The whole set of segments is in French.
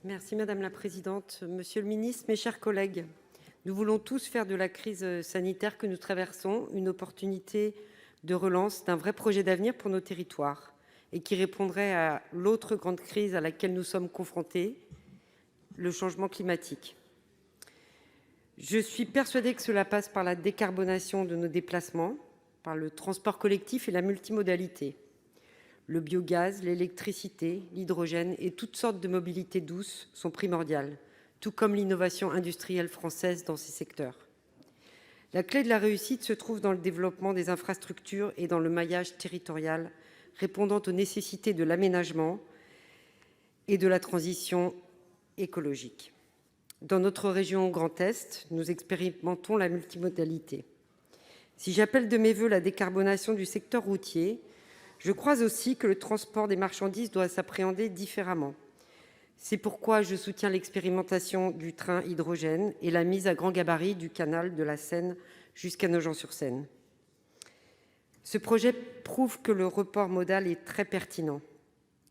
Merci Madame la Présidente. Monsieur le Ministre, mes chers collègues, nous voulons tous faire de la crise sanitaire que nous traversons une opportunité de relance d'un vrai projet d'avenir pour nos territoires et qui répondrait à l'autre grande crise à laquelle nous sommes confrontés, le changement climatique. Je suis persuadée que cela passe par la décarbonation de nos déplacements, par le transport collectif et la multimodalité. Le biogaz, l'électricité, l'hydrogène et toutes sortes de mobilités douces sont primordiales, tout comme l'innovation industrielle française dans ces secteurs. La clé de la réussite se trouve dans le développement des infrastructures et dans le maillage territorial répondant aux nécessités de l'aménagement et de la transition écologique. Dans notre région Grand Est, nous expérimentons la multimodalité. Si j'appelle de mes voeux la décarbonation du secteur routier, je crois aussi que le transport des marchandises doit s'appréhender différemment. C'est pourquoi je soutiens l'expérimentation du train hydrogène et la mise à grand gabarit du canal de la Seine jusqu'à Nogent-sur-Seine. Ce projet prouve que le report modal est très pertinent.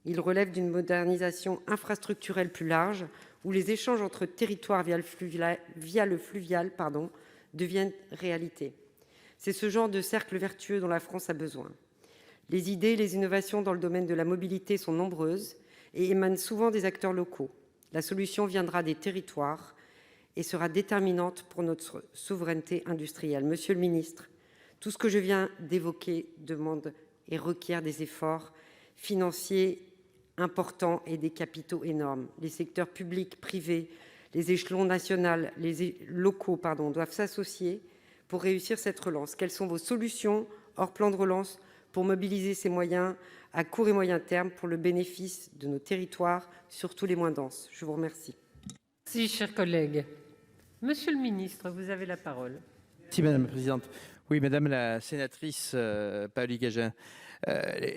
Il relève d'une modernisation infrastructurelle plus large, où les échanges entre territoires via le fluvial deviennent réalité. C'est ce genre de cercle vertueux dont la France a besoin. Les idées et les innovations dans le domaine de la mobilité sont nombreuses et émanent souvent des acteurs locaux. La solution viendra des territoires et sera déterminante pour notre souveraineté industrielle. Monsieur le ministre, tout ce que je viens d'évoquer demande et requiert des efforts financiers importants et des capitaux énormes. Les secteurs publics, privés, les échelons nationaux, locaux doivent s'associer pour réussir cette relance. Quelles sont vos solutions hors plan de relance pour mobiliser ces moyens à court et moyen terme pour le bénéfice de nos territoires, surtout les moins denses? Je vous remercie. Merci, chers collègues. Monsieur le ministre, vous avez la parole. Merci Madame la Présidente. Oui, Madame la sénatrice Paoli-Gagin,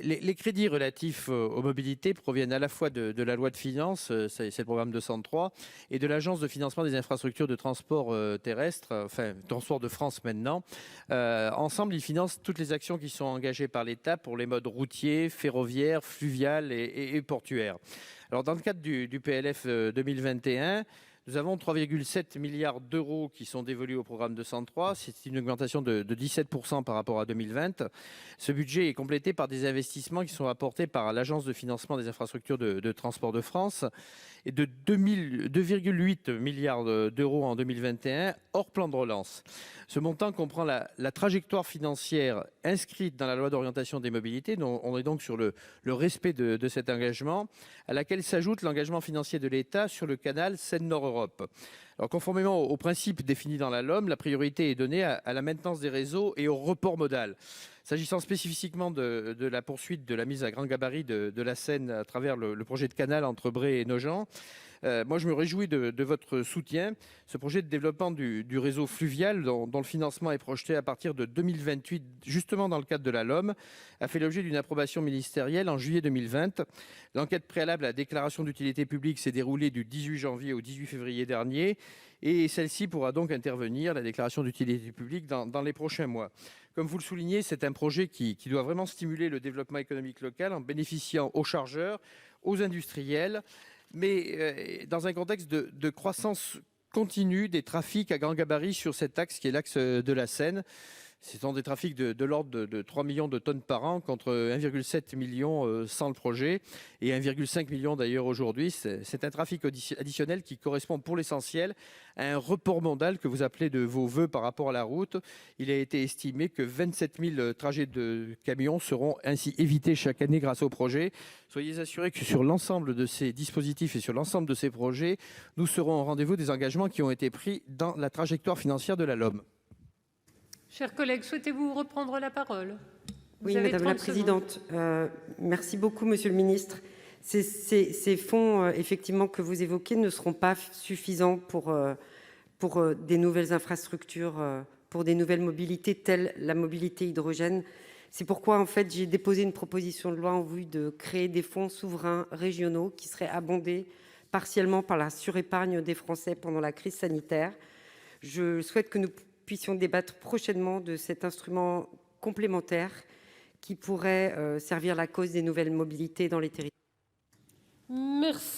les crédits relatifs aux mobilités proviennent à la fois de la loi de finances, c'est le programme 203, et de l'Agence de financement des infrastructures de transport terrestre, enfin Transport de France maintenant. Ensemble, ils financent toutes les actions qui sont engagées par l'État pour les modes routiers, ferroviaires, fluviales et portuaires. Alors, dans le cadre du PLF 2021, nous avons 3,7 milliards d'euros qui sont dévolus au programme 203. C'est une augmentation de 17% par rapport à 2020. Ce budget est complété par des investissements qui sont apportés par l'Agence de financement des infrastructures de transport de France et de 2,8 milliards d'euros en 2021, hors plan de relance. Ce montant comprend la trajectoire financière inscrite dans la loi d'orientation des mobilités. On est donc sur le respect de cet engagement, à laquelle s'ajoute l'engagement financier de l'État sur le canal Seine-Nord-Europe. Alors, conformément aux principes définis dans la LOM, la priorité est donnée à la maintenance des réseaux et au report modal. S'agissant spécifiquement de la poursuite de la mise à grand gabarit de la Seine à travers le projet de canal entre Bray et Nogent, moi je me réjouis de votre soutien. Ce projet de développement du réseau fluvial, dont le financement est projeté à partir de 2028, justement dans le cadre de la LOM, a fait l'objet d'une approbation ministérielle en juillet 2020. L'enquête préalable à la déclaration d'utilité publique s'est déroulée du 18 janvier au 18 février dernier, et celle-ci pourra donc intervenir, la déclaration d'utilité publique, dans les prochains mois. Comme vous le soulignez, c'est un projet qui doit vraiment stimuler le développement économique local en bénéficiant aux chargeurs, aux industriels, mais dans un contexte de croissance continue des trafics à grand gabarit sur cet axe qui est l'axe de la Seine. Ce sont des trafics de l'ordre de 3 millions de tonnes par an contre 1,7 million sans le projet et 1,5 million d'ailleurs aujourd'hui. C'est un trafic additionnel qui correspond pour l'essentiel à un report modal que vous appelez de vos voeux par rapport à la route. Il a été estimé que 27 000 trajets de camions seront ainsi évités chaque année grâce au projet. Soyez assurés que sur l'ensemble de ces dispositifs et sur l'ensemble de ces projets, nous serons au rendez-vous des engagements qui ont été pris dans la trajectoire financière de la LOM. Chers collègues, souhaitez-vous reprendre la parole? Oui, Madame la Présidente. Merci beaucoup, Monsieur le Ministre. Ces fonds, effectivement, que vous évoquez ne seront pas suffisants pour des nouvelles infrastructures, pour des nouvelles mobilités, telles la mobilité hydrogène. C'est pourquoi, en fait, j'ai déposé une proposition de loi en vue de créer des fonds souverains régionaux qui seraient abondés partiellement par la surépargne des Français pendant la crise sanitaire. Je souhaite que nous puissions débattre prochainement de cet instrument complémentaire qui pourrait servir la cause des nouvelles mobilités dans les territoires. Merci.